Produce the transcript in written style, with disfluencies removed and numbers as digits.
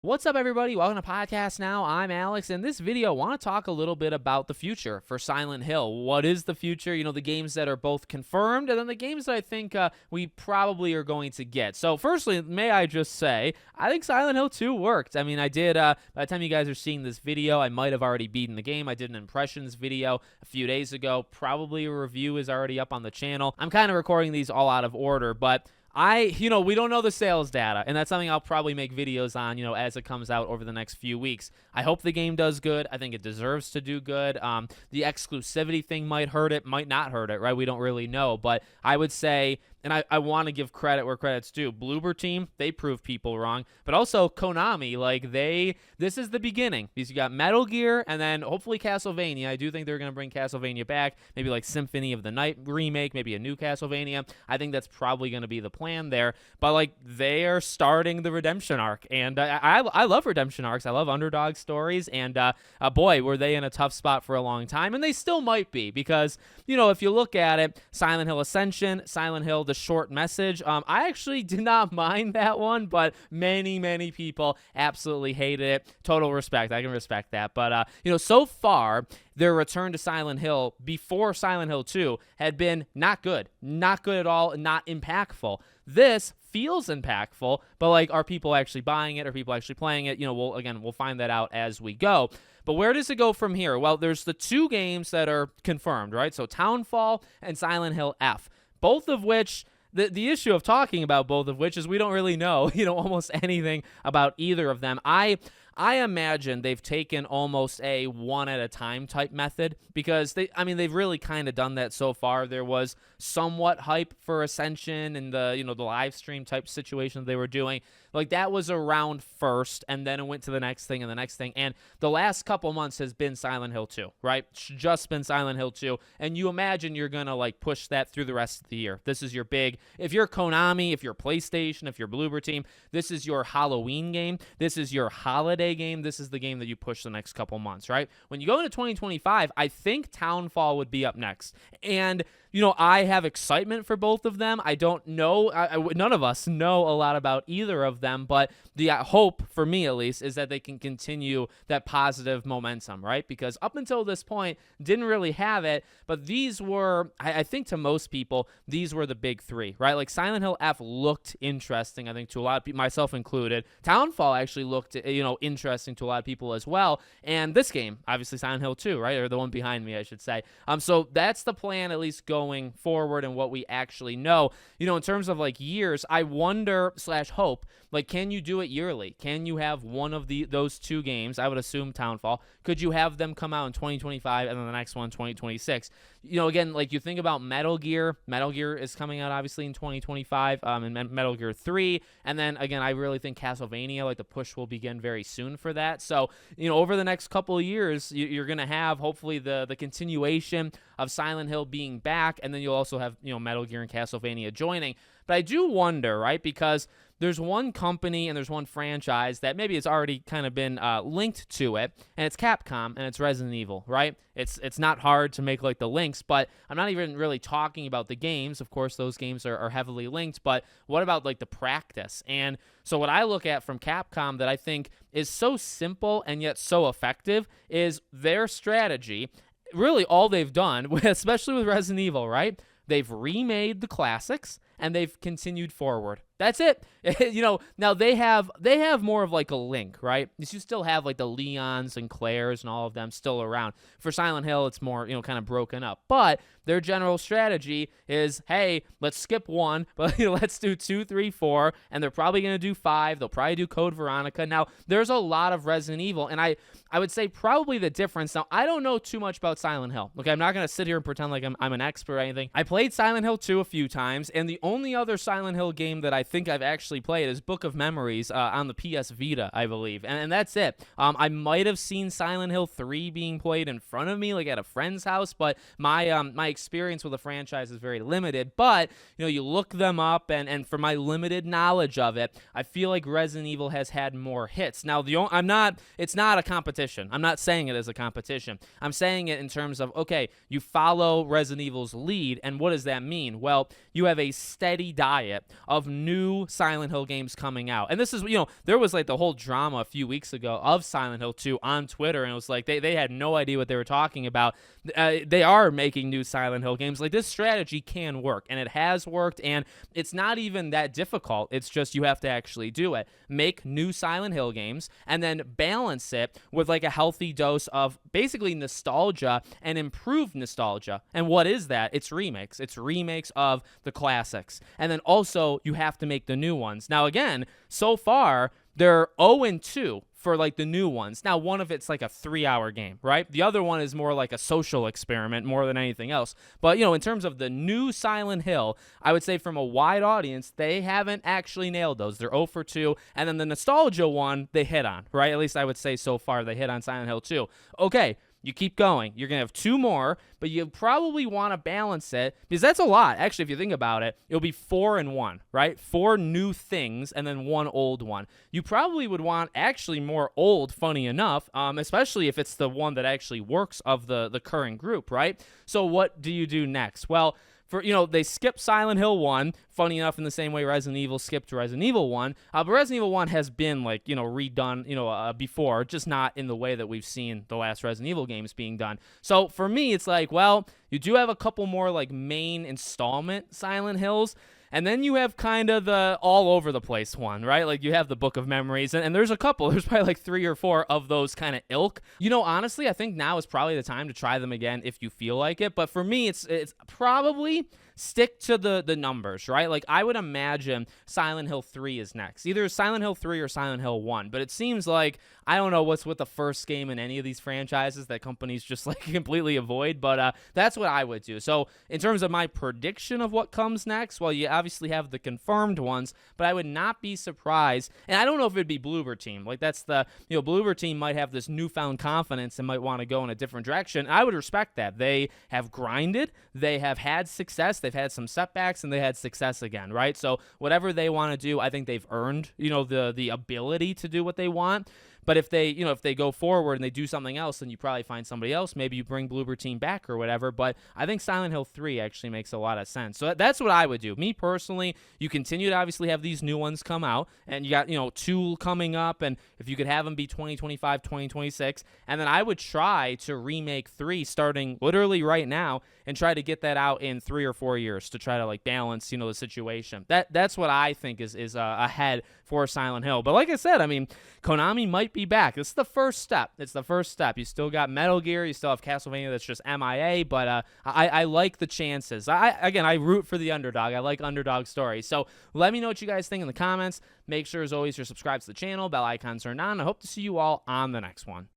What's up, everybody? Welcome to Podcast Now. I'm Alex. In this video, I want to talk a little bit about the future for Silent Hill. What is the future? You know, the games that are both confirmed and then the games that I think we probably are going to get. So, firstly, may I just say, I think Silent Hill 2 worked. I mean, I did, by the time you guys are seeing this video, I might have already beaten the game. I did an impressions video a few days ago. Probably a review is already up on the channel. I'm kind of recording these all out of order, but we don't know the sales data, and that's something I'll probably make videos on, as it comes out over the next few weeks. I hope the game does good. I think it deserves to do good. The exclusivity thing might hurt it, might not hurt it, right? We don't really know, but I would say, and I want to give credit where credit's due. Bloober Team, they prove people wrong, but also Konami, this is the beginning. You got Metal Gear, and then hopefully Castlevania. I do think they're going to bring Castlevania back, maybe like Symphony of the Night remake, maybe a new Castlevania. I think that's probably going to be the plan there, but they are starting the redemption arc, and I love redemption arcs. I love underdog stories, and boy, were they in a tough spot for a long time, and they still might be, because if you look at it, Silent Hill Ascension, Silent Hill The Short Message, I actually did not mind that one, but many people absolutely hated it. Total respect. I can respect that, but so far their return to Silent Hill before Silent Hill 2 had been not good at all, not impactful. This feels impactful, but are people actually buying it? Are people actually playing it? We'll find that out as we go. But where does it go from here? Well, there's the two games that are confirmed, right? So Townfall and Silent Hill F, both of which, the issue of talking about both of which is we don't really know, almost anything about either of them. I imagine they've taken almost a one-at-a-time type method, because they've really kind of done that so far. There was somewhat hype for Ascension and the live stream type situation they were doing. That was around first, and then it went to the next thing and the next thing. And the last couple months has been Silent Hill 2, right? It's just been Silent Hill 2. And you imagine you're going to push that through the rest of the year. This is your big, if you're Konami, if you're PlayStation, if you're Bloober Team, this is your Halloween game. This is your holiday game. This is the game that you push the next couple months, right? When you go into 2025, I think Townfall would be up next. And I have excitement for both of them. I don't know. None of us know a lot about either of them, but the hope, for me at least, is that they can continue that positive momentum, right? Because up until this point, didn't really have it, but these were, I think to most people, these were the big three, right? Silent Hill F looked interesting, I think, to a lot of people, myself included. Townfall actually looked, interesting to a lot of people as well. And this game, obviously Silent Hill 2, right? Or the one behind me, I should say. So that's the plan, at least going forward, and what we actually know. In terms of years, I wonder / hope, can you do it yearly? Can you have one of those two games? I would assume Townfall. Could you have them come out in 2025 and then the next one 2026? Again, you think about Metal Gear. Metal Gear is coming out obviously in 2025, and Metal Gear 3. And then again, I really think Castlevania, the push will begin very soon for that. So, over the next couple of years, you're going to have hopefully the continuation of Silent Hill being back, and then you'll also have, Metal Gear and Castlevania joining. But I do wonder, right, because there's one company and there's one franchise that maybe it's already kind of been linked to it, and it's Capcom, and it's Resident Evil, right? It's not hard to make the links, but I'm not even really talking about the games. Of course, those games are heavily linked, but what about the practice? And so what I look at from Capcom that I think is so simple and yet so effective is their strategy. Really all they've done, especially with Resident Evil, right? They've remade the classics and they've continued forward. That's it. Now they have more of a link, right? You still have the Leons and Claires and all of them still around. For Silent Hill, it's more, kind of broken up. But their general strategy is, hey, let's skip one, but let's do 2, 3, 4, and they're probably going to do 5. They'll probably do Code Veronica. Now, there's a lot of Resident Evil, and I would say probably the difference. Now, I don't know too much about Silent Hill. Okay, I'm not going to sit here and pretend like I'm an expert or anything. I played Silent Hill 2 a few times, and the only other Silent Hill game that I think I've actually played is Book of Memories on the PS Vita, I believe, and that's it. I might have seen Silent Hill 3 being played in front of me, at a friend's house, but my experience with the franchise is very limited. But you look them up, and for my limited knowledge of it, I feel like Resident Evil has had more hits. Now, it's not a competition. I'm not saying it as a competition. I'm saying it in terms of, okay, you follow Resident Evil's lead, and what does that mean? Well, you have a steady diet of new Silent Silent Hill games coming out. And this is, there was like the whole drama a few weeks ago of Silent Hill 2 on Twitter, and it was like they had no idea what they were talking about. They are making new Silent Hill games. Like, this strategy can work, and it has worked, and it's not even that difficult. It's just you have to actually do it. Make new Silent Hill games, and then balance it with like a healthy dose of basically nostalgia and improved nostalgia. And what is that? It's remakes. It's remakes of the classics. And then also you have to make the new ones. Now, again, so far they're 0-2 for like the new ones. Now, one of it's like a 3-hour game, right? The other one is more like a social experiment more than anything else. But, in terms of the new Silent Hill, I would say from a wide audience, they haven't actually nailed those. They're 0-2. And then the nostalgia one, they hit on, right? At least I would say so far they hit on Silent Hill 2. Okay. You keep going. You're going to have 2 more, but you probably want to balance it, because that's a lot. Actually, if you think about it, it'll be 4 and 1, right? 4 new things and then 1 old one. You probably would want actually more old, funny enough, especially if it's the one that actually works of the current group, right? So what do you do next? Well, they skipped Silent Hill 1, funny enough, in the same way Resident Evil skipped Resident Evil 1. But Resident Evil 1 has been, redone, before, just not in the way that we've seen the last Resident Evil games being done. So for me, it's like, well, you do have a couple more, like, main installment Silent Hills. And then you have kind of the all over the place one, right? Like, you have the Book of Memories, and there's a couple. There's probably like 3 or 4 of those kind of ilk. Honestly, I think now is probably the time to try them again if you feel like it. But for me, it's probably stick to the numbers, right? Like, I would imagine Silent Hill 3 is next. Either Silent Hill 3 or Silent Hill 1. But it seems like, I don't know what's with the first game in any of these franchises that companies just like completely avoid. But that's what I would do. So in terms of my prediction of what comes next, well, you obviously have the confirmed ones, but I would not be surprised. And I don't know if it'd be Bloober Team. Like, that's Bloober Team might have this newfound confidence and might want to go in a different direction. I would respect that. They have grinded. They have had success. They've had some setbacks, and they had success again, right? So whatever they want to do, I think they've earned, the ability to do what they want. But if they go forward and they do something else, then you probably find somebody else. Maybe you bring Bloober Team back or whatever. But I think Silent Hill 3 actually makes a lot of sense. So that's what I would do. Me personally, you continue to obviously have these new ones come out, and you got 2 coming up, and if you could have them be 2025, 2026, and then I would try to remake 3 starting literally right now and try to get that out in 3 or 4 years to try to like balance the situation. That's what I think is ahead for Silent Hill. But like I said, I mean, Konami might be back. This is the first step. It's the first step. You still got Metal Gear. You still have Castlevania that's just MIA. But I like the chances. I root for the underdog. I like underdog stories. So let me know what you guys think in the comments. Make sure, as always, you're subscribed to the channel. Bell icons turned on. I hope to see you all on the next one.